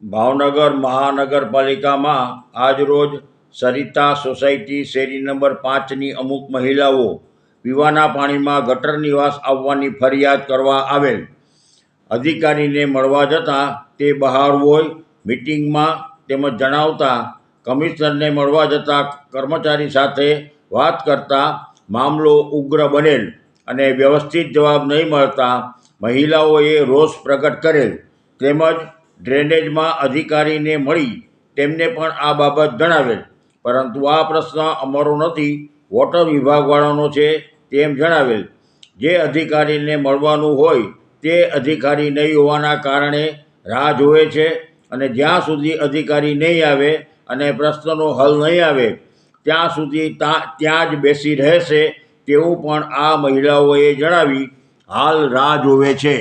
ભાવનગર મહાનગરપાલિકામાં આજરોજ સરિતા સોસાયટી શેરી નંબર 5ની અમુક મહિલાઓ પીવાના પાણીમાં ગટર નિવાસ આવવાની ફરિયાદ કરવા આવેલ. અધિકારીને મળવા જતાં તે બહાર હોય મિટિંગમાં તેમજ જણાવતા કમિશનરને મળવા જતાં કર્મચારી સાથે વાત કરતા મામલો ઉગ્ર બનેલ અને વ્યવસ્થિત જવાબ નહીં મળતા મહિલાઓએ રોષ પ્રગટ કરેલ તેમજ ડ્રેનેજમાં અધિકારીને મળી તેમને પણ આ બાબત જણાવેલ, પરંતુ આ પ્રશ્ન અમારો નથી, વોટર વિભાગવાળાનો છે તેમ જણાવેલ. જે અધિકારીને મળવાનું હોય તે અધિકારી નહીં હોવાના કારણે રાહ જોવે છે અને જ્યાં સુધી અધિકારી નહીં આવે અને પ્રશ્નનો હલ નહીં આવે ત્યાં સુધી ત્યાં જ બેસી રહેશે તેવું પણ આ મહિલાઓએ જણાવી હાલ રાહ જોવે છે.